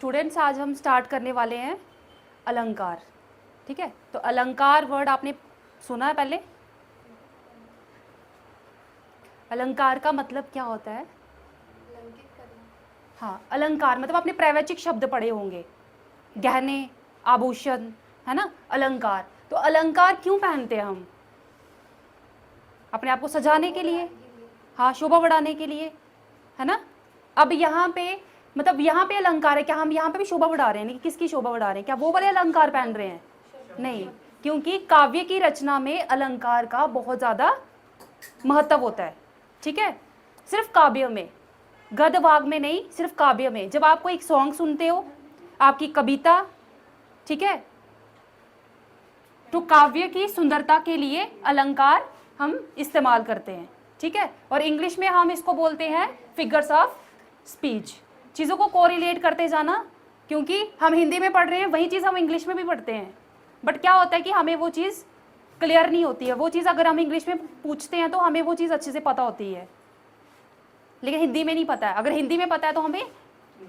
Students आज हम start करने वाले हैं अलंकार। ठीक है, तो अलंकार वर्ड आपने सुना है पहले? अलंकार का मतलब क्या होता है? हाँ, अलंकार मतलब आपने प्रैवचिक शब्द पढ़े होंगे, गहने, आभूषण, है ना, अलंकार। तो अलंकार क्यों पहनते हैं हम? अपने आप को सजाने के लिए, हाँ, शोभा बढ़ाने के लिए, है ना। अब यहाँ पे मतलब यहाँ पे अलंकार है, क्या हम यहाँ पे भी शोभा बढ़ा रहे हैं? नहीं, किसकी शोभा बढ़ा रहे हैं? क्या वो वाले अलंकार पहन रहे हैं? नहीं, क्योंकि काव्य की रचना में अलंकार का बहुत ज़्यादा महत्व होता है। ठीक है, सिर्फ काव्य में, गद्य वाग में नहीं, सिर्फ काव्य में। जब आप कोई एक सॉन्ग सुनते हो, आपकी कविता, ठीक है, तो काव्य की सुंदरता के लिए अलंकार हम इस्तेमाल करते हैं। ठीक है, और इंग्लिश में हम इसको बोलते हैं फिगर्स ऑफ स्पीच। चीज़ों को कोरिलेट करते जाना, क्योंकि हम हिंदी में पढ़ रहे हैं वही चीज़ हम इंग्लिश में भी पढ़ते हैं, बट क्या होता है कि हमें वो चीज़ क्लियर नहीं होती है। वो चीज़ अगर हम इंग्लिश में पूछते हैं तो हमें वो चीज़ अच्छे से पता होती है, लेकिन हिंदी में नहीं पता है। अगर हिंदी में पता है तो हमें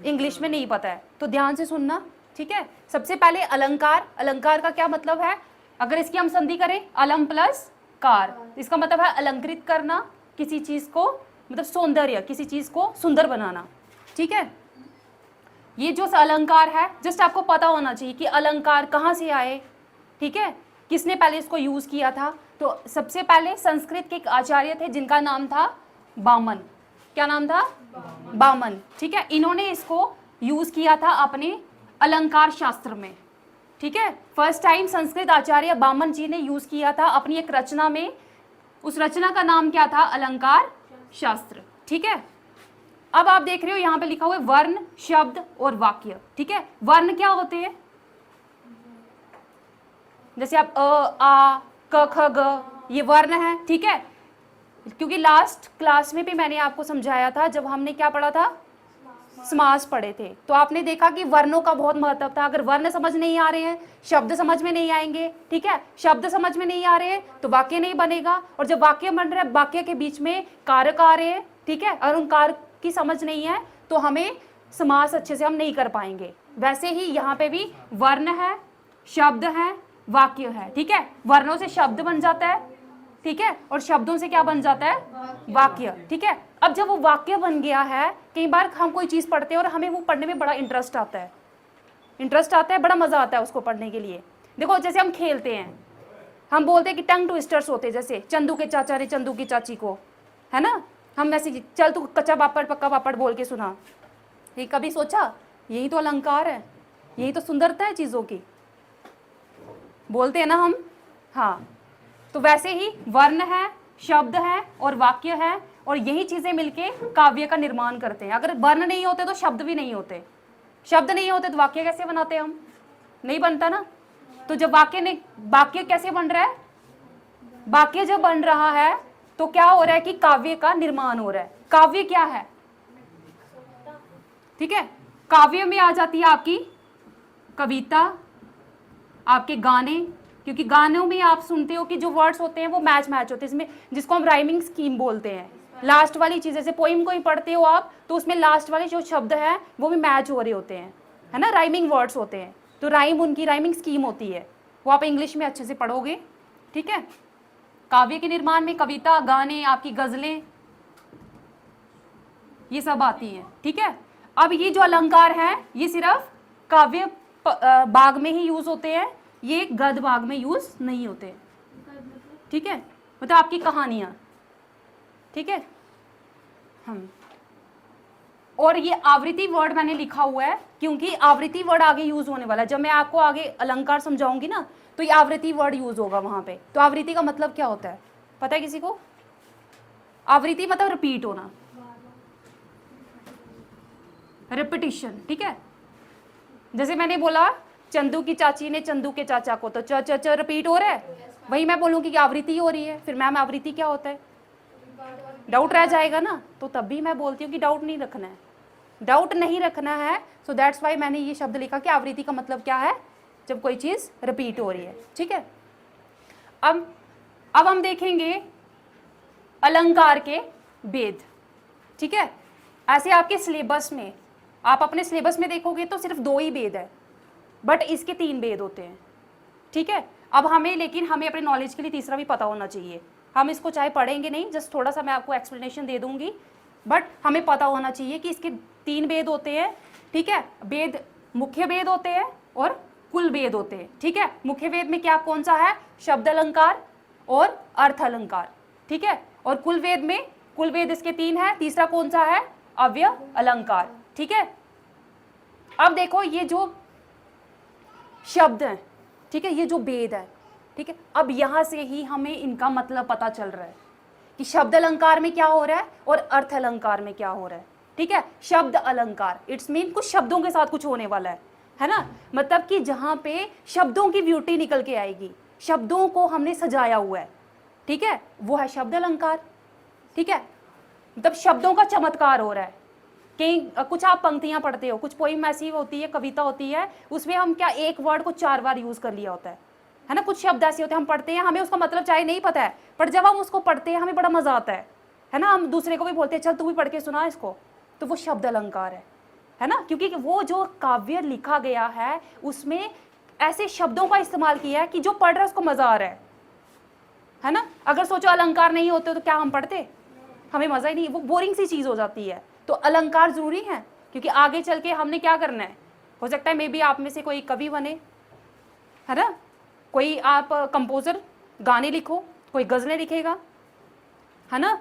इंग्लिश में नहीं पता है। तो ध्यान से सुनना, ठीक है। सबसे पहले अलंकार, अलंकार का क्या मतलब है? अगर इसकी हम संधि करें अलम प्लस कार, इसका मतलब है अलंकृत करना किसी चीज़ को, मतलब सौंदर्य, किसी चीज़ को सुंदर बनाना। ठीक है, ये जो अलंकार है जस्ट आपको पता होना चाहिए कि अलंकार कहाँ से आए, ठीक है, किसने पहले इसको यूज़ किया था। तो सबसे पहले संस्कृत के एक आचार्य थे जिनका नाम था बामन। क्या नाम था? बामन। ठीक है, इन्होंने इसको यूज़ किया था अपने अलंकार शास्त्र में। ठीक है, फर्स्ट टाइम संस्कृत आचार्य बामन जी ने यूज़ किया था अपनी एक रचना में। उस रचना का नाम क्या था? अलंकार शास्त्र। ठीक है, अब आप देख रहे हो यहाँ पे लिखा हुआ है वर्ण, शब्द और वाक्य। ठीक है, वर्ण क्या होते हैं? जैसे आप अ, आ, क, ख, ग, ये वर्ण है। ठीक है, क्योंकि लास्ट क्लास में भी मैंने आपको समझाया था, जब हमने क्या पढ़ा था, समास पढ़े थे, तो आपने देखा कि वर्णों का बहुत महत्व था। अगर वर्ण समझ नहीं आ रहे हैं, शब्द समझ में नहीं आएंगे। ठीक है, शब्द समझ में नहीं आ रहे हैं तो वाक्य नहीं बनेगा, और जब वाक्य बन रहा है, वाक्य के बीच में कारक आ रहे हैं, ठीक है, और उन कारक की समझ नहीं है तो हमें समास अच्छे से हम नहीं कर पाएंगे। वैसे ही यहाँ पे भी वर्ण है, शब्द है, वाक्य है। ठीक है, वर्णों से शब्द बन जाता है, ठीक है, और शब्दों से क्या बन जाता है? वाक्य। ठीक है, अब जब वो वाक्य बन गया है, कई बार हम कोई चीज़ पढ़ते हैं और हमें वो पढ़ने में बड़ा इंटरेस्ट आता है, बड़ा मज़ा आता है उसको पढ़ने के लिए। देखो, जैसे हम खेलते हैं, हम बोलते हैं कि टंग ट्विस्टर्स होते हैं, जैसे चंदू के चाचा ने चंदू की चाची को, है ना, हम ऐसे चल तू कच्चा पापड़ पक्का पापड़ बोल के सुना। ये कभी सोचा? यही तो अलंकार है, यही तो सुंदरता है चीज़ों की, बोलते हैं ना हम। हाँ, तो वैसे ही वर्ण है, शब्द है और वाक्य है, और यही चीज़ें मिलके काव्य का निर्माण करते हैं। अगर वर्ण नहीं होते तो शब्द भी नहीं होते, शब्द नहीं होते तो वाक्य कैसे बनाते हम? नहीं बनता ना। तो जब वाक्य कैसे बन रहा है? वाक्य जब बन रहा है तो क्या हो रहा है कि काव्य का निर्माण हो रहा है। काव्य क्या है? ठीक है, काव्य में आ जाती है आपकी कविता, आपके गाने, क्योंकि गानों में आप सुनते हो कि जो वर्ड्स होते हैं वो मैच होते हैं, इसमें जिसको हम राइमिंग स्कीम बोलते हैं। लास्ट वाली चीज़, जैसे पोइम को ही पढ़ते हो आप तो उसमें लास्ट वाले जो शब्द हैं वो भी मैच हो रहे होते हैं, है ना, राइमिंग वर्ड्स होते हैं। तो राइम, उनकी राइमिंग स्कीम होती है, वो आप इंग्लिश में अच्छे से पढ़ोगे। ठीक है, काव्य के निर्माण में कविता, गाने, आपकी गजलें, ये सब आती हैं। ठीक है, अब ये जो अलंकार है ये सिर्फ काव्य भाग में ही यूज होते हैं, ये गद्य भाग में यूज नहीं होते। ठीक है, मतलब आपकी कहानियां। ठीक है, और ये आवृत्ति वर्ड मैंने लिखा हुआ है क्योंकि आवृत्ति वर्ड आगे यूज होने वाला है। जब मैं आपको आगे अलंकार समझाऊंगी ना तो ये आवृत्ति वर्ड यूज होगा वहां पे। तो आवृत्ति का मतलब क्या होता है, पता है किसी को? आवृत्ति मतलब रिपीट होना, रिपीटिशन। ठीक है, जैसे मैंने बोला चंदू की चाची ने चंदू के चाचा को, तो च च च रिपीट हो रहा है, वही मैं बोलूँगी कि आवृत्ति हो रही है। फिर मैम आवृत्ति क्या होता है? डाउट रह जाएगा ना, तो तब भी मैं बोलती हूँ कि डाउट नहीं रखना है, डाउट नहीं रखना है। सो दैट्स वाई मैंने ये शब्द लिखा कि आवृत्ति का मतलब क्या है, जब कोई चीज़ रिपीट हो रही है। ठीक है, अब हम देखेंगे अलंकार के भेद। ठीक है, ऐसे आपके सिलेबस में आप अपने सिलेबस में देखोगे तो सिर्फ 2 ही भेद है, बट इसके 3 भेद होते हैं, ठीक है। अब लेकिन हमें अपने नॉलेज के लिए तीसरा भी पता होना चाहिए। हम इसको चाहे पढ़ेंगे नहीं, जस्ट थोड़ा सा मैं आपको एक्सप्लेनेशन दे दूंगी, बट हमें पता होना चाहिए कि इसके 3 भेद होते हैं, ठीक है। भेद, मुख्य भेद होते हैं और कुल भेद होते हैं, ठीक है। मुख्य भेद में क्या कौन सा है? शब्द अलंकार और अर्थ अलंकार, ठीक है। और कुल भेद में, कुल भेद इसके 3 है, तीसरा कौन सा है? अव्यय अलंकार, ठीक है। अब देखो ये जो शब्द है, ठीक है, ये जो भेद है, ठीक है, अब यहां से ही हमें इनका मतलब पता चल रहा है कि शब्द अलंकार में क्या हो रहा है और अर्थ अलंकार में क्या हो रहा है, ठीक है। शब्द अलंकार इट्स मीन कुछ शब्दों के साथ कुछ होने वाला है ना, मतलब कि जहां पे शब्दों की ब्यूटी निकल के आएगी, शब्दों को हमने सजाया हुआ है, ठीक है, वो है शब्द अलंकार, ठीक है। मतलब शब्दों का चमत्कार हो रहा है। कहीं कुछ आप पंक्तियां पढ़ते हो, कुछ पोइम ऐसी होती है, कविता होती है, उसमें हम क्या एक वर्ड को 4 बार यूज कर लिया होता है ना। कुछ शब्द ऐसे होते हैं हम पढ़ते हैं, हमें उसका मतलब चाहे नहीं पता है, पर जब हम उसको पढ़ते हैं हमें बड़ा मजा आता है ना। हम दूसरे को भी बोलते हैं चल तू भी पढ़ के सुना इसको, तो वो शब्द अलंकार है ना, क्योंकि वो जो काव्य लिखा गया है उसमें ऐसे शब्दों का इस्तेमाल किया है कि जो पढ़ रहा है उसको मजा आ रहा है ना। अगर सोचो अलंकार नहीं होते तो क्या हम पढ़ते? हमें मजा ही नहीं, वो बोरिंग सी चीज हो जाती है। तो अलंकार जरूरी है, क्योंकि आगे चल के हमने क्या करना है, हो सकता है मे बी आप में से कोई कवि बने, है ना, कोई आप कंपोजर, गाने लिखो, कोई गजलें लिखेगा, है ना।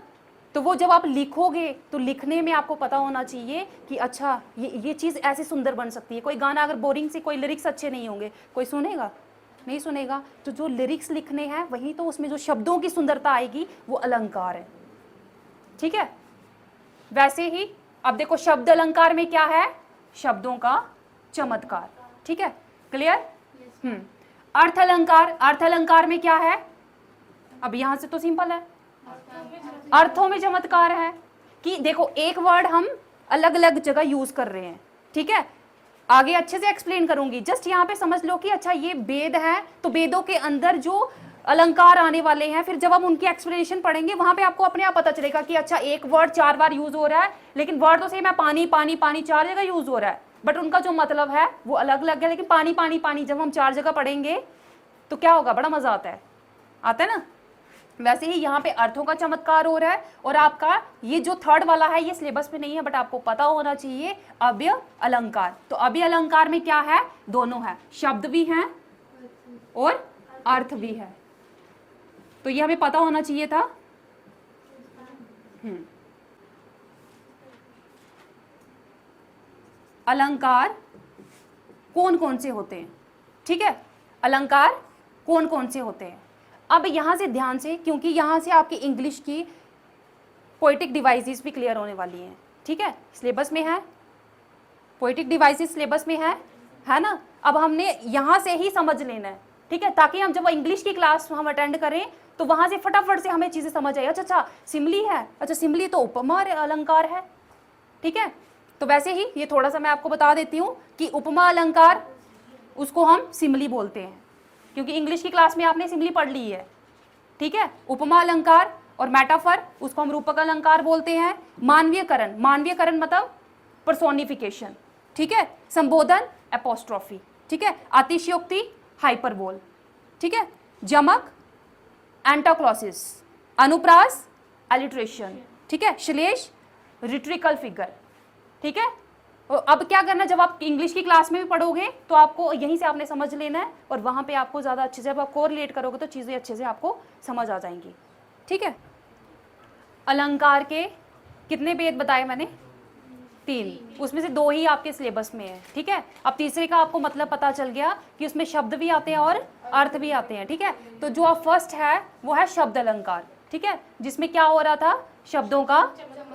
तो वो जब आप लिखोगे तो लिखने में आपको पता होना चाहिए कि अच्छा ये चीज़ ऐसे सुंदर बन सकती है। कोई गाना अगर बोरिंग से, कोई लिरिक्स अच्छे नहीं होंगे, कोई सुनेगा नहीं सुनेगा। तो जो लिरिक्स लिखने हैं वही तो उसमें जो शब्दों की सुंदरता आएगी वो अलंकार है, ठीक है। वैसे ही अब देखो शब्द अलंकार में क्या है? शब्दों का चमत्कार, ठीक है, क्लियर। अर्थ अलंकार, अर्थ अलंकार में क्या है? अब यहां से तो सिंपल है, अर्थों में चमत्कार है कि देखो एक वर्ड हम अलग अलग जगह यूज कर रहे हैं, ठीक है। आगे अच्छे से एक्सप्लेन करूंगी, जस्ट यहाँ पे समझ लो कि अच्छा ये वेद है, तो वेदों के अंदर जो अलंकार आने वाले हैं, फिर जब हम उनकी एक्सप्लेनेशन पढ़ेंगे वहां पे आपको अपने आप पता चलेगा कि अच्छा एक वर्ड 4 बार यूज हो रहा है, लेकिन वर्ड तो सेम है, पानी पानी पानी 4 जगह यूज हो रहा है, बट उनका जो मतलब है वो अलग अलग है। लेकिन पानी पानी पानी जब हम 4 जगह पढ़ेंगे तो क्या होगा? बड़ा मजा आता है ना। वैसे ही यहाँ पे अर्थों का चमत्कार हो रहा है। और आपका ये जो थर्ड वाला है ये सिलेबस में नहीं है, बट आपको पता होना चाहिए, अव्यय अलंकार। तो अव्यय अलंकार में क्या है? दोनों है, शब्द भी हैं और अर्थ भी है, तो ये हमें पता होना चाहिए था। अलंकार कौन कौन से होते हैं, ठीक है, अलंकार कौन कौन से होते हैं। अब यहां से ध्यान से, क्योंकि यहां से आपकी इंग्लिश की पोएटिक डिवाइसेस भी क्लियर होने वाली हैं, ठीक है, सिलेबस में है, पोएटिक डिवाइसेस सिलेबस में है ना। अब हमने यहां से ही समझ लेना है, ठीक है, ताकि हम जब इंग्लिश की क्लास हम अटेंड करें तो वहां से फटाफट से हमें चीजें समझ आए। अच्छा सिमली है, अच्छा सिमली तो उपमा अलंकार है, ठीक है। तो वैसे ही ये थोड़ा सा मैं आपको बता देती हूँ कि उपमा अलंकार उसको हम सिमली बोलते हैं, क्योंकि इंग्लिश की क्लास में आपने सिमली पढ़ ली है, ठीक है। उपमा अलंकार और मेटाफर उसको हम रूपक अलंकार बोलते हैं। मानवीयकरण, मानवीयकरण मतलब पर्सोनिफिकेशन, ठीक है। संबोधन एपोस्ट्रोफी, ठीक है। अतिशयोक्ति हाइपरबोल, ठीक है। जमक एंटाक्लॉसिस, अनुप्रास एलिट्रेशन, ठीक है। श्लेष रिट्रिकल फिगर, ठीक है। अब क्या करना, जब आप इंग्लिश की क्लास में भी पढ़ोगे तो आपको यहीं से आपने समझ लेना है, और वहां पे आपको ज्यादा अच्छे से, जब आप कोरिलेट करोगे तो चीजें अच्छे से आपको समझ आ जाएंगी, ठीक है। अलंकार के कितने भेद बताए मैंने? 3, उसमें से 2 ही आपके सिलेबस में है, ठीक है। अब तीसरे का आपको मतलब पता चल गया कि उसमें शब्द भी आते हैं और अर्थ भी आते हैं, ठीक है। तो जो आप फर्स्ट है वो है शब्द अलंकार, ठीक है, जिसमें क्या हो रहा था? शब्दों का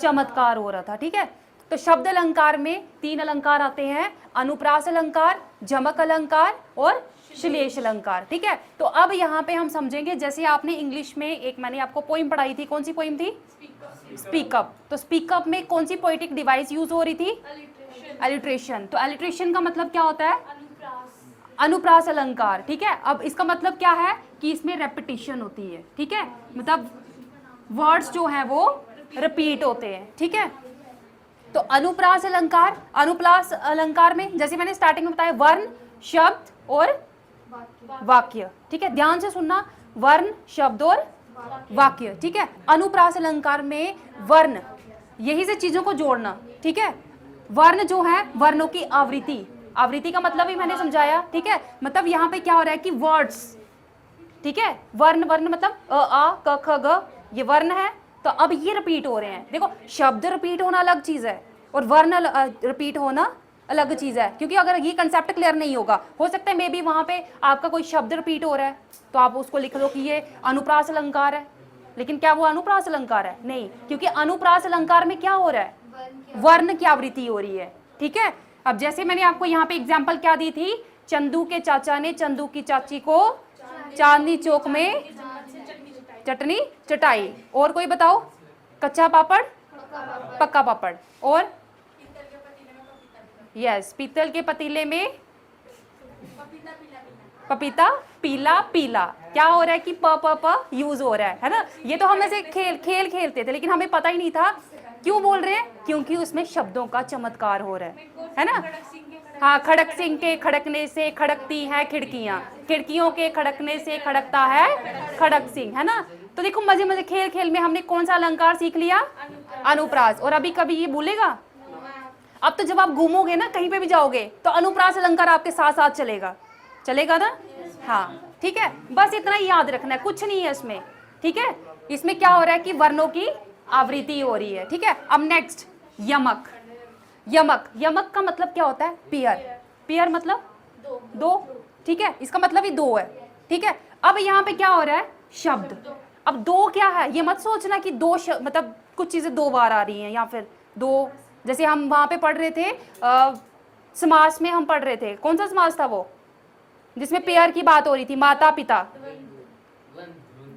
चमत्कार हो रहा था, ठीक है। तो शब्द अलंकार में 3 अलंकार आते हैं, अनुप्रास अलंकार, जमक अलंकार और श्लेष अलंकार, ठीक है। तो अब यहाँ पे हम समझेंगे, जैसे आपने इंग्लिश में एक मैंने आपको पोइम पढ़ाई थी, कौन सी पोइम थी? स्पीकअप। तो स्पीकअप में कौन सी पोएटिक डिवाइस यूज हो रही थी? एलिट्रेशन। तो एलिट्रेशन का मतलब क्या होता है? अनुप्रास अलंकार, ठीक है। अब इसका मतलब क्या है कि इसमें रेपिटेशन होती है, ठीक है, मतलब वर्ड्स जो हैं वो रिपीट होते हैं, ठीक है। तो अनुप्रास अलंकार, अनुप्रास अलंकार में जैसे मैंने स्टार्टिंग में बताया वर्ण, शब्द और वाक्य, ठीक है, ध्यान से सुनना, वर्ण, शब्द और वाक्य, ठीक है। अनुप्रास अलंकार में वर्ण, यही से चीजों को जोड़ना, ठीक है। वर्ण जो है, वर्णों की आवृत्ति, आवृत्ति का मतलब ही मैंने समझाया, ठीक है। मतलब यहाँ पे क्या हो रहा है कि वर्ड्स, ठीक है, वर्ण, वर्ण मतलब अ, आ, क, ख, ग, ये वर्ण है, तो अब ये रिपीट हो रहे हैं। देखो शब्द रिपीट होना अलग चीज है और वर्ण रिपीट होना अलग चीज है, क्योंकि अगर ये कंसेप्ट क्लियर नहीं होगा, हो सकता है मे बी वहां पे आपका कोई शब्द रिपीट हो रहा है तो आप उसको लिख लो कि ये अनुप्रास अलंकार है, लेकिन क्या वो अनुप्रास अलंकार है? नहीं, क्योंकि अनुप्रास अलंकार में क्या हो रहा है, वर्ण की आवृत्ति हो रही है, ठीक है। अब जैसे मैंने आपको यहाँ पे एग्जाम्पल क्या दी थी, चंदू के चाचा ने चंदू की चाची को चांदनी चौक में चटनी चटाई, और कोई बताओ, कच्चा पापड़ पक्का पापड़, और यस, पीतल के पतीले में पपीता पीला पीला, क्या हो रहा है कि प प प यूज हो रहा है ना। ये तो हम ऐसे खेल खेलते थे, लेकिन हमें पता ही नहीं था क्यों बोल रहे हैं, क्योंकि उसमें शब्दों का चमत्कार हो रहा है ना। हाँ, खड़क सिंह के खड़कने से खड़कती है खिड़कियां, खिड़कियों के खड़कने से खड़कता है खड़क सिंह, है ना। तो देखो मजे मजे खेल खेल में हमने कौन सा अलंकार सीख लिया, अनुप्रास। और अभी कभी ये भूलेगा, अब तो जब आप घूमोगे ना, कहीं पे भी जाओगे, तो अनुप्रास अलंकार आपके साथ साथ चलेगा, चलेगा ना। हाँ ठीक है, बस इतना ही याद रखना है, कुछ नहीं है इसमें, ठीक है। इसमें क्या हो रहा है कि वर्णों की आवृत्ति हो रही है, ठीक है। अब नेक्स्ट यमक, यमक, यमक का मतलब क्या होता है, पेयर, पेयर मतलब दो, ठीक है, इसका मतलब ही दो है, ठीक है। अब यहाँ पे क्या हो रहा है, शब्द। अब दो क्या है, ये मत सोचना कि दो मतलब कुछ चीजें दो बार आ रही हैं, या फिर दो, जैसे हम वहां पे पढ़ रहे थे समास में, हम पढ़ रहे थे, कौन सा समास था वो जिसमें पेयर की बात हो रही थी, माता पिता,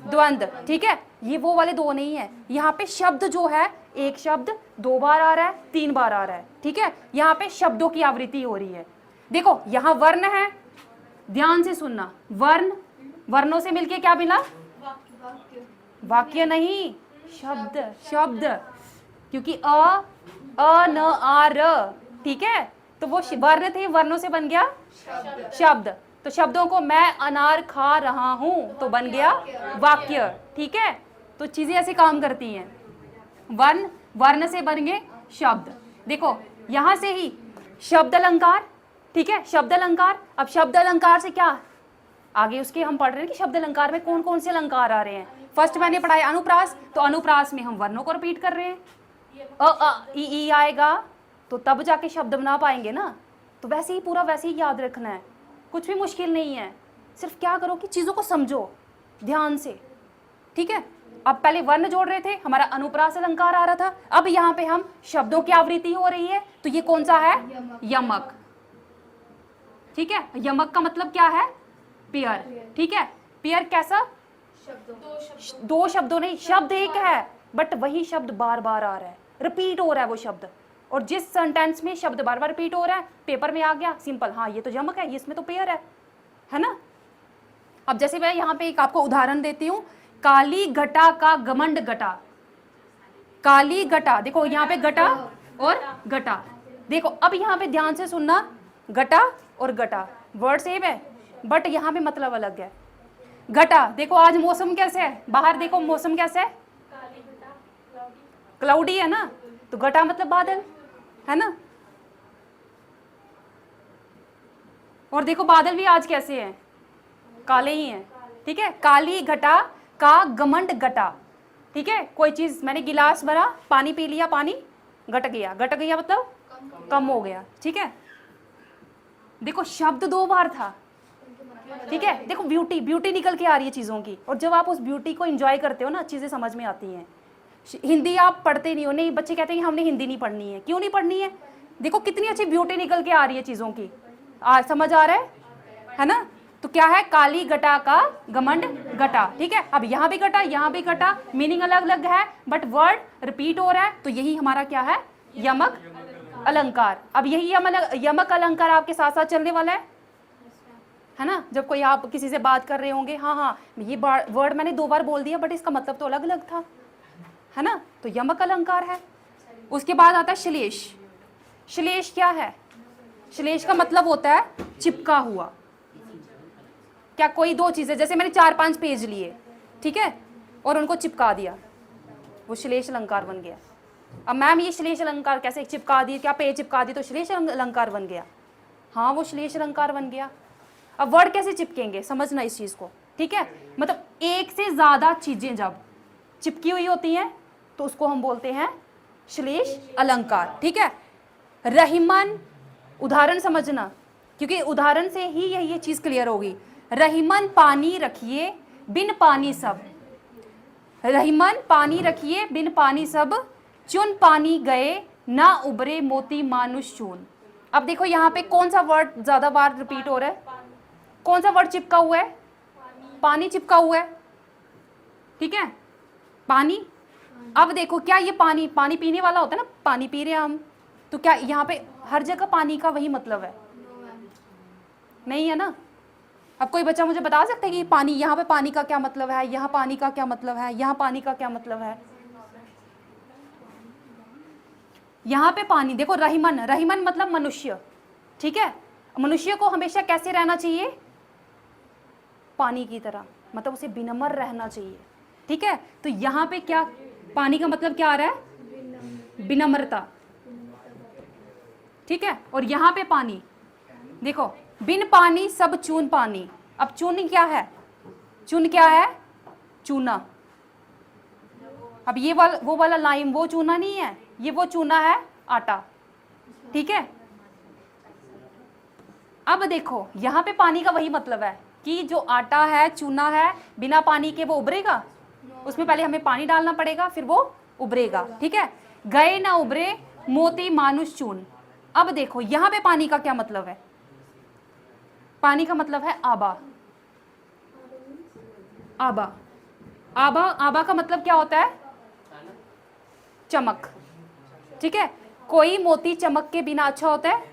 द्वंद्व, ठीक है। ये वो वाले दो नहीं है, यहाँ पे शब्द जो है, एक शब्द दो बार आ रहा है, तीन बार आ रहा है, ठीक है। यहाँ पे शब्दों की आवृत्ति हो रही है। देखो यहाँ वर्ण है, ध्यान से सुनना, वर्ण, वर्णों से मिलके क्या मिला, वाक्य नहीं, शब्द, शब्द, क्योंकि अ न आ र, ठीक है, तो वो वर्ण थे, वर्णों से बन गया शब्द। तो शब्दों को मैं अनार खा रहा हूं तो बन गया वाक्य, ठीक है। तो चीजें ऐसे काम करती हैं, वर्ण, वर्ण से बन गए शब्द। देखो यहां से ही शब्द अलंकार, ठीक है, शब्द अलंकार। अब शब्द अलंकार से क्या आगे उसके हम पढ़ रहे हैं कि शब्द अलंकार में कौन कौन से अलंकार आ रहे हैं। फर्स्ट मैंने पढ़ाया अनुप्रास, तो अनुप्रास में हम वर्णों को रिपीट कर रहे हैं, ई आएगा तो तब जाके शब्द बना पाएंगे ना। तो वैसे ही पूरा वैसे ही याद रखना है, कुछ भी मुश्किल नहीं है, सिर्फ क्या करो कि चीज़ों को समझो ध्यान से, ठीक है। अब पहले वर्ण जोड़ रहे थे, हमारा अनुप्रास अलंकार आ रहा था, अब यहाँ पे हम शब्दों की आवृत्ति हो रही है, तो ये कौन सा है, यमक, ठीक है। यमक का मतलब क्या है, पेयर, ठीक है। पेयर कैसा, दो शब्दों नहीं, शब्द एक है बट वही शब्द बार बार आ रहा है, रिपीट हो रहा है वो शब्द, और जिस सेंटेंस में शब्द बार बार रिपीट हो रहा है, पेपर में आ गया सिंपल, हाँ ये तो यमक है, इसमें तो पेयर है ना। अब जैसे मैं यहाँ पे एक आपको उदाहरण देती हूँ, काली घटा का घमंड घटा, काली घटा, देखो यहाँ पे घटा और घटा, देखो अब यहाँ पे ध्यान से सुनना, घटा और घटा वर्ड सेम है बट यहाँ पे मतलब अलग है। घटा, देखो आज मौसम कैसे है, बाहर देखो मौसम कैसे है, क्लाउडी है ना, तो घटा मतलब बादल, है ना। और देखो बादल भी आज कैसे हैं, काले ही हैं, ठीक है। काली घटा का घमंड घटा, ठीक है। कोई चीज मैंने गिलास भरा, पानी पी लिया, पानी घट गया, घट गया मतलब कम हो गया, ठीक है। देखो शब्द दो बार था, ठीक है। देखो ब्यूटी, ब्यूटी निकल के आ रही है चीजों की, और जब आप उस ब्यूटी को एंजॉय करते हो ना, चीजें समझ में आती हैं। हिंदी आप पढ़ते नहीं हो, नहीं बच्चे कहते हैं कि हमने हिंदी नहीं पढ़नी है, क्यों नहीं पढ़नी है, देखो कितनी अच्छी ब्यूटी निकल के आ रही है चीजों की, समझ आ रहा है ना। तो क्या है, काली घटा का घमंड घटा, ठीक है। अब यहाँ भी घटा, यहाँ भी घटा, मीनिंग अलग अलग है बट वर्ड रिपीट हो रहा है, तो यही हमारा क्या है, यमक अलंकार। अब यही यमक अलंकार आपके साथ साथ चलने वाला है ना। जब कोई आप किसी से बात कर रहे होंगे, हाँ हाँ ये वर्ड मैंने दो बार बोल दिया बट इसका मतलब तो अलग अलग था, है ना, तो यमक अलंकार है, उसके बाद आता है श्लेष। श्लेष क्या है? श्लेष का मतलब होता है चिपका हुआ। क्या कोई दो चीजें, जैसे मैंने 4-5 पेज लिए, ठीक है, और उनको चिपका दिया, वो श्लेष अलंकार बन गया। अब मैम ये श्लेष अलंकार कैसे चिपका दी, क्या पेज चिपका दी तो श्लेष अलंकार बन गया? हाँ, वो श्लेष अलंकार बन गया। अब वर्ड कैसे चिपकेंगे, समझना इस चीज को, ठीक है। मतलब एक से ज्यादा चीजें जब चिपकी हुई होती हैं तो उसको हम बोलते हैं श्लेष अलंकार, ठीक है। रहीमन, उदाहरण समझना, क्योंकि उदाहरण से ही ये चीज क्लियर होगी। रहीमन पानी रखिए बिन पानी सब, रहीमन पानी रखिए बिन पानी सब, चुन पानी गए ना उबरे मोती मानुष चून। अब देखो यहाँ पे कौन सा वर्ड ज्यादा बार रिपीट हो रहा है, कौन सा वर्ड चिपका हुआ है? पानी चिपका हुआ है, ठीक है, पानी। अब देखो क्या ये पानी, पानी पीने वाला होता है ना, पानी पी रहे हैं हम, तो क्या यहाँ पे हर जगह पानी का वही मतलब है? नहीं है ना। अब कोई बच्चा मुझे बता सकता है कि पानी, यहाँ पे पानी का क्या मतलब है, यहाँ पानी का क्या मतलब है, यहाँ पानी का क्या मतलब है? यहाँ पे पानी देखो, रहीमन, रहीमन मतलब मनुष्य, ठीक है। मनुष्य को हमेशा कैसे रहना चाहिए? पानी की तरह, मतलब उसे विनम्र रहना चाहिए, ठीक है। तो यहाँ पे क्या पानी का मतलब क्या आ रहा है? विनम्रता, ठीक है। और यहाँ पे पानी देखो, बिन पानी सब चून पानी। अब चून क्या है? चून क्या है? चूना। अब ये वो वाला लाइम वो चूना नहीं है, ये वो चूना है आटा, ठीक है। अब देखो यहाँ पे पानी का वही मतलब है कि जो आटा है, चूना है, बिना पानी के वो उभरेगा? उसमें पहले हमें पानी डालना पड़ेगा, फिर वो उभरेगा, ठीक है। गए ना उभरे मोती मानुष चून। अब देखो यहाँ पे पानी का क्या मतलब है? पानी का मतलब है आबा। आबा, आबा, आबा का मतलब क्या होता है? चमक, ठीक है। कोई मोती चमक के बिना अच्छा होता है?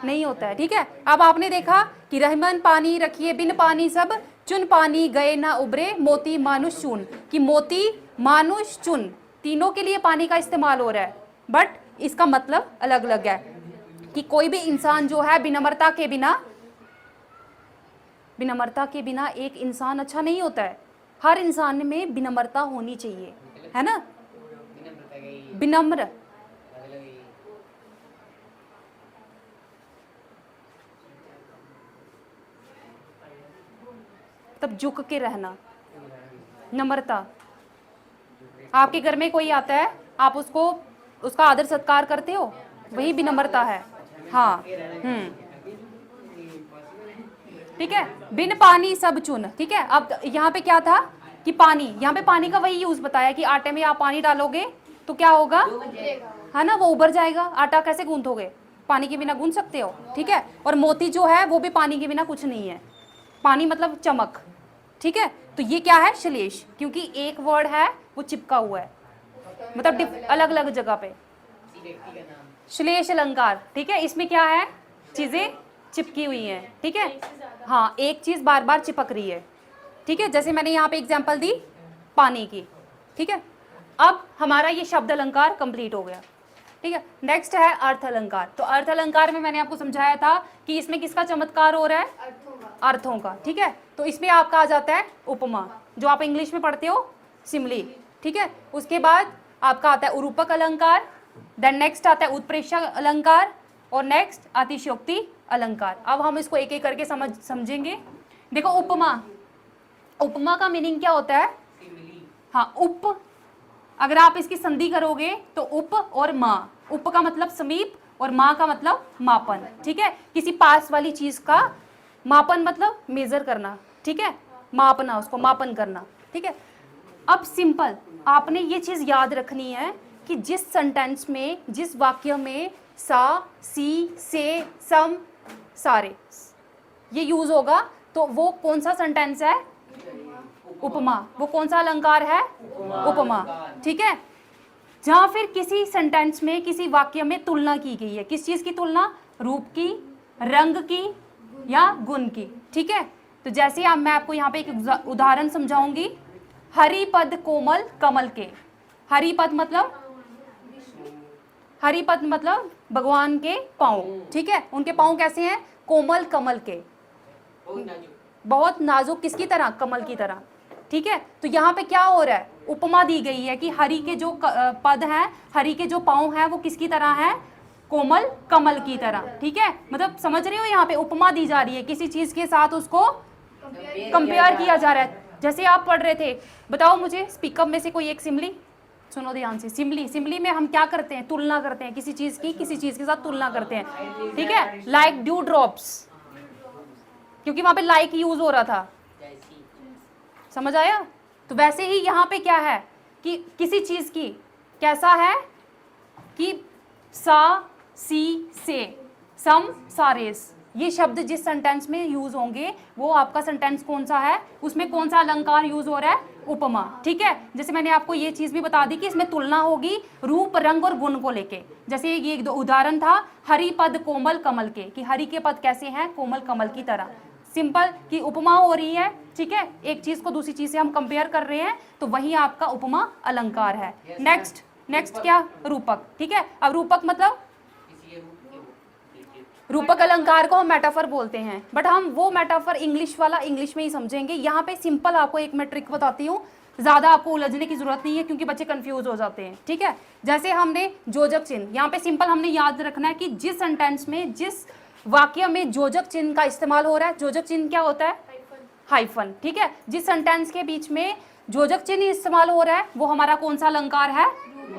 नहीं होता है, ठीक है। अब आपने देखा कि रहमन पानी रखिए बिन पानी सब, चुन पानी गए ना उबरे मोती मानुष चून, कि मोती मानुष चुन तीनों के लिए पानी का इस्तेमाल हो रहा है, बट इसका मतलब अलग अलग है। कि कोई भी इंसान जो है विनम्रता के बिना एक इंसान अच्छा नहीं होता है। हर इंसान में विनम्रता होनी चाहिए, है ना, विनम्र। तब झुक के रहना, नम्रता। आपके घर में कोई आता है, आप उसका आदर सत्कार करते हो, वही विनम्रता है। हाँ, ठीक है। बिन पानी सब चुन, ठीक है। अब यहाँ पे क्या था कि पानी, यहाँ पे पानी का वही यूज बताया कि आटे में आप पानी डालोगे तो क्या होगा, है ना, वो उभर जाएगा। आटा कैसे गूंथोगे? पानी के बिना गूंथ सकते हो, ठीक है। और मोती जो है वो भी पानी के बिना कुछ नहीं है। पानी मतलब चमक, ठीक है। तो ये क्या है? श्लेष, क्योंकि एक वर्ड है वो चिपका हुआ है, मतलब अलग अलग जगह पे। श्लेष अलंकार, ठीक है। इसमें क्या है? चीजें चिपकी हुई हैं, ठीक है। हाँ, एक चीज बार बार चिपक रही है, ठीक है। जैसे मैंने यहाँ पे एग्जांपल दी पानी की, ठीक है। अब हमारा ये शब्द अलंकार कंप्लीट हो गया, ठीक है। नेक्स्ट है अर्थ अलंकार। तो अर्थ अलंकार में मैंने आपको समझाया था कि इसमें किसका चमत्कार हो रहा है? अर्थों का, ठीक है। तो इसमें आपका आ जाता है उपमा, जो आप इंग्लिश में पढ़ते हो सिमली, ठीक है। उसके बाद आपका आता है उरूपक अलंकार, देन नेक्स्ट आता है उत्प्रेक्षा अलंकार, और नेक्स्ट अतिशयोक्ति अलंकार। अब हम इसको एक एक करके समझेंगे। देखो उपमा, उपमा का मीनिंग क्या होता है? हाँ, उप, अगर आप इसकी संधि करोगे तो उप और माँ। उप का मतलब समीप और माँ का मतलब मापन, ठीक है। किसी पास वाली चीज का मापन मतलब मेजर करना, ठीक है, मापना, उसको मापन करना, ठीक है। अब सिंपल आपने ये चीज याद रखनी है कि जिस सेंटेंस में, जिस वाक्य में सा, सी, से, सम, सारे ये यूज होगा तो वो कौन सा सेंटेंस है? उपमा। वो कौन सा अलंकार है? उपमा, ठीक है। जहां फिर किसी सेंटेंस में, किसी वाक्य में तुलना की गई है, किस चीज की तुलना? रूप की, रंग की या गुण की, ठीक है। तो जैसे अब मैं आपको यहाँ पे एक उदाहरण समझाऊंगी। हरिपद कोमल कमल के। हरिपद मतलब हरि पद मतलब भगवान के पाँव, ठीक है। उनके पाँव कैसे हैं? कोमल कमल के, बहुत नाजुक, किसकी तरह? कमल की तरह, ठीक है। तो यहाँ पे क्या हो रहा है? उपमा दी गई है कि हरि के जो पद हैं, हरि के जो पाँव हैं वो किसकी तरह है? कोमल कमल की तरह, ठीक है। मतलब समझ रहे हो, यहाँ पे उपमा दी जा रही है, किसी चीज के साथ उसको कंपेयर किया जा रहा है। जैसे आप पढ़ रहे थे, बताओ मुझे स्पीकअप में से कोई एक सिमली, सुनो ध्यान से। सिमली में हम क्या करते हैं? तुलना करते हैं, किसी चीज की किसी चीज के साथ तुलना करते हैं, ठीक है। लाइक ड्यू ड्रॉप्स, क्योंकि वहां पे लाइक यूज हो रहा था, समझ आया? तो वैसे ही यहाँ पे क्या है कि किसी चीज की कैसा है कि सा सी से, सम सारेस, ये शब्द जिस सेंटेंस में यूज होंगे वो आपका सेंटेंस कौन सा है, उसमें कौन सा अलंकार यूज हो रहा है? उपमा, ठीक है। जैसे मैंने आपको ये चीज भी बता दी कि इसमें तुलना होगी रूप, रंग और गुण को लेके। जैसे ये एक उदाहरण था, हरि पद कोमल कमल के, कि हरि के पद कैसे हैं? कोमल कमल की तरह। सिंपल कि उपमा हो रही है, ठीक है। एक चीज को दूसरी चीज से हम कंपेयर कर रहे हैं, तो वही आपका उपमा अलंकार है। नेक्स्ट क्या? रूपक, ठीक है। अब रूपक मतलब, रूपक अलंकार को हम मेटाफर बोलते हैं, बट हम वो मेटाफर इंग्लिश वाला इंग्लिश में ही समझेंगे। यहाँ पे सिंपल आपको एक मैं ट्रिक बताती हूँ, ज्यादा आपको उलझने की जरूरत नहीं है क्योंकि बच्चे कंफ्यूज हो जाते हैं, ठीक है। जैसे हमने जोजक चिन्ह, यहाँ पे सिंपल हमने याद रखना है कि जिस सेंटेंस में, जिस वाक्य में जोजक चिन्ह का इस्तेमाल हो रहा है, जोजक चिन्ह क्या होता है? हाइफन, ठीक है। जिस सेंटेंस के बीच में जोजक चिन्ह इस्तेमाल हो रहा है वो हमारा कौन सा अलंकार है?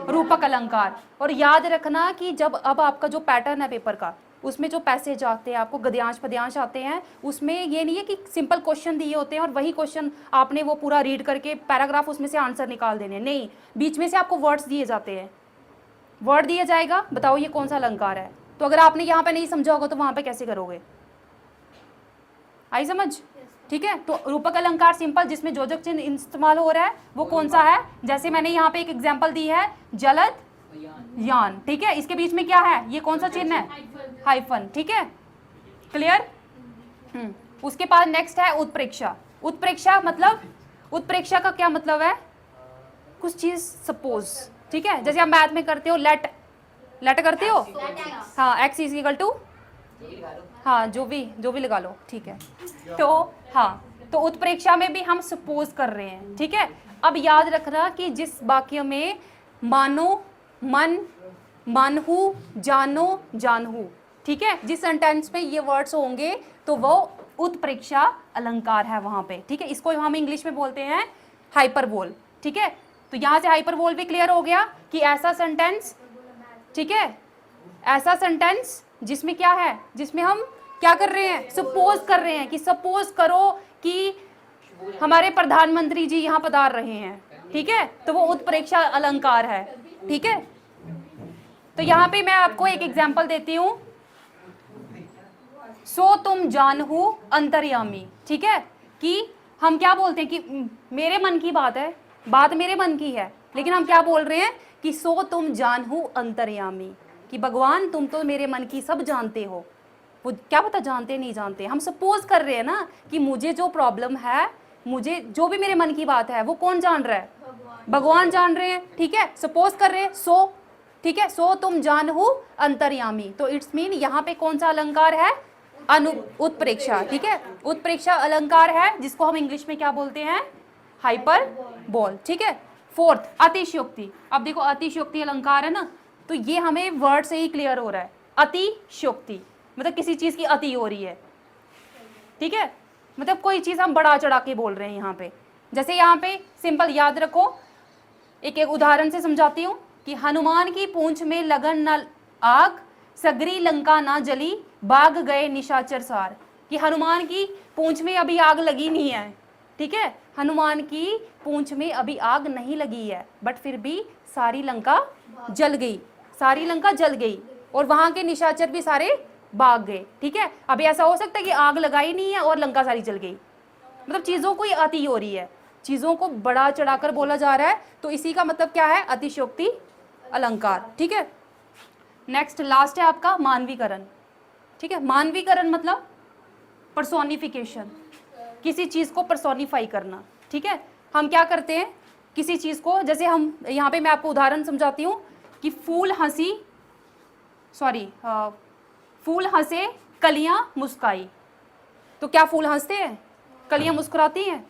रूपक अलंकार। और याद रखना कि जब अब आपका जो पैटर्न है पेपर का, उसमें जो पैसेज आते हैं, आपको गद्यांश पद्यांश आते हैं, उसमें ये नहीं है कि सिंपल क्वेश्चन दिए होते हैं और वही क्वेश्चन आपने वो पूरा रीड करके पैराग्राफ उसमें से आंसर निकाल देने, नहीं, बीच में से आपको वर्ड्स दिए जाते हैं, वर्ड दिया जाएगा, बताओ ये कौन सा अलंकार है। तो अगर आपने यहाँ पे नहीं समझा होगा तो वहां पे कैसे करोगे? आई समझ? ठीक है। तो रूपक अलंकार सिंपल जिसमें जोजक चिन्ह इस्तेमाल हो रहा है वो कौन सा है? जैसे मैंने यहाँ पे एक एग्जांपल दी है, जलद यान, ठीक है। इसके बीच में क्या है? ये कौन सा चिन्ह है? हाइफन, ठीक है। क्लियर? उसके बाद नेक्स्ट है उत्प्रेक्षा। उत्प्रेक्षा मतलब, उत्प्रेक्षा का क्या मतलब है? कुछ चीज सपोज, ठीक है। जैसे आप मैथ में करते हो लेट करते हो, हाँ, x इज इक्वल टू, हाँ, जो भी लगा लो, ठीक है। तो हाँ, तो उत्प्रेक्षा में भी हम सपोज कर रहे हैं, ठीक है। अब याद रखना कि जिस वाक्य में मानो, मन, मानहू, जानो, जानहू, ठीक है, जिस सेंटेंस में ये वर्ड्स होंगे तो वो उत्प्रेक्षा अलंकार है वहां पे, ठीक है। इसको हम इंग्लिश में बोलते हैं हाइपरबोल, ठीक है। तो यहाँ से हाइपरबोल भी क्लियर हो गया कि ऐसा सेंटेंस, ठीक है, ऐसा सेंटेंस जिसमें क्या है, जिसमें हम क्या कर रहे हैं? सपोज कर रहे हैं कि सपोज करो कि हमारे प्रधानमंत्री जी यहाँ पधार रहे हैं, ठीक है, तो वो उत्प्रेक्षा अलंकार है, ठीक है। तो यहाँ पे मैं आपको एक एग्जांपल देती हूँ, सो तुम जानहू अंतर्यामी, ठीक है, कि हम क्या बोलते हैं कि मेरे मन की बात है, बात मेरे मन की है, लेकिन हम क्या बोल रहे हैं कि सो तुम जानहू अंतर्यामी, कि भगवान तुम तो मेरे मन की सब जानते हो। वो क्या पता जानते नहीं जानते, हम सपोज कर रहे हैं ना कि मुझे जो प्रॉब्लम है, मुझे जो भी मेरे मन की बात है वो कौन जान रहा है? भगवान जान रहे हैं, ठीक है। सपोज कर रहे हैं, सो, ठीक है, सो तुम जानहू अंतर्यामी, तो इट्स मीन यहाँ पे कौन सा अलंकार है? उत्प्रेक्षा, ठीक है। उत्प्रेक्षा अलंकार है जिसको हम इंग्लिश में क्या बोलते हैं? हाइपरबोल, ठीक है। फोर्थ, अतिशयोक्ति। अब देखो अतिशयोक्ति अलंकार है ना, तो ये हमें वर्ड से ही क्लियर हो रहा है। अतिशयोक्ति मतलब किसी चीज की अति हो रही है, ठीक है, मतलब कोई चीज हम बढ़ा चढ़ा के बोल रहे हैं यहाँ पे। जैसे यहाँ पे सिंपल याद रखो, एक उदाहरण से समझाती हूँ कि हनुमान की पूंछ में लगन न आग, सगरी लंका ना जली, भाग गए निशाचर सार। कि हनुमान की पूंछ में अभी आग लगी नहीं है, ठीक है, हनुमान की पूंछ में अभी आग नहीं लगी है, बट फिर भी सारी लंका जल गई, सारी लंका जल गई और वहां के निशाचर भी सारे भाग गए, ठीक है। अभी ऐसा हो सकता है कि आग लगाई नहीं है और लंका सारी जल गई, मतलब चीजों को अति हो रही है, चीजों को बड़ा चढ़ाकर बोला जा रहा है, तो इसी का मतलब क्या है? अतिशयोक्ति अलंकार, ठीक है। नेक्स्ट लास्ट है आपका मानवीकरण, ठीक है। मानवीकरण मतलब पर्सोनिफिकेशन, किसी चीज को पर्सोनिफाई करना, ठीक है। हम क्या करते हैं किसी चीज को, जैसे हम यहाँ पे मैं आपको उदाहरण समझाती हूँ कि फूल हंसी सॉरी, फूल हंसे कलियां मुस्काई। तो क्या फूल हंसते हैं, कलियां मुस्कुराती हैं,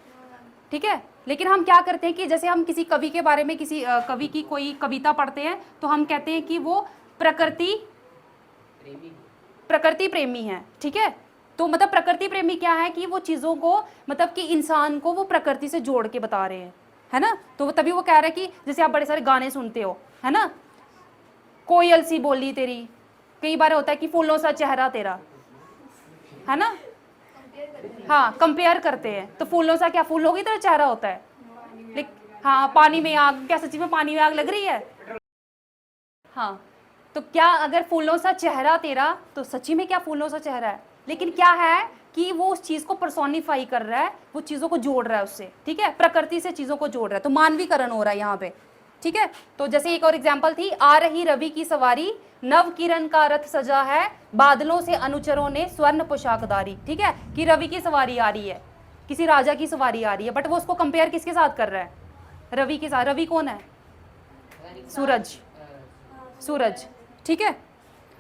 ठीक है। लेकिन हम क्या करते हैं कि जैसे हम किसी कवि के बारे में, किसी कवि की कोई कविता पढ़ते हैं तो हम कहते हैं कि वो प्रकृति प्रेमी है, ठीक है। तो मतलब प्रकृति प्रेमी क्या है कि वो चीज़ों को, मतलब कि इंसान को वो प्रकृति से जोड़ के बता रहे हैं, है ना। तो तभी वो कह रहे हैं कि जैसे आप बड़े सारे गाने सुनते हो, है ना, कोयल सी बोली तेरी, कई बार होता है कि फूलों सा चेहरा तेरा, है ना। हाँ, कंपेयर करते हैं। तो फूलों सा क्या फूलों की तरह चेहरा होता है? हाँ, पानी में आग, क्या सच्ची में पानी में आग लग रही है? हाँ, तो क्या अगर फूलों सा चेहरा तेरा, तो सच्ची में क्या फूलों सा चेहरा है? लेकिन क्या है कि वो उस चीज को पर्सोनिफाई कर रहा है, वो चीजों को जोड़ रहा है उससे, ठीक है, प्रकृति से चीजों को जोड़ रहा है। तो मानवीकरण हो रहा है यहाँ पे, ठीक है। तो जैसे एक और एग्जाम्पल थी, आ रही रवि की सवारी, नव किरण का रथ सजा है, बादलों से अनुचरों ने स्वर्ण पोशाकदारी, ठीक है, कि रवि की सवारी आ रही है, किसी राजा की सवारी आ रही है, बट वो उसको कंपेयर किसके साथ कर रहा है? रवि के साथ। रवि कौन है? सूरज, सूरज, ठीक है।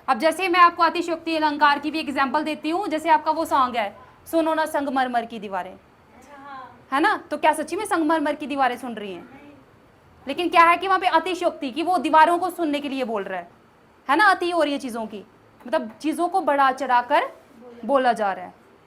अब जैसे मैं आपको अतिशयोक्ति अलंकार की भी एग्जाम्पल देती हूँ, जैसे आपका वो सॉन्ग है, सुनो ना संगमरमर की दीवारें, है ना। तो क्या सच्ची में संगमरमर की दीवारें सुन रही हैं? लेकिन क्या है कि वहां पे अतिशयोक्ति की, वो दीवारों को सुनने के लिए बोल रहा है ना, अति हो रही है चीजों की, मतलब चीजों को बढ़ा चढ़ा कर बोला जा रहा है।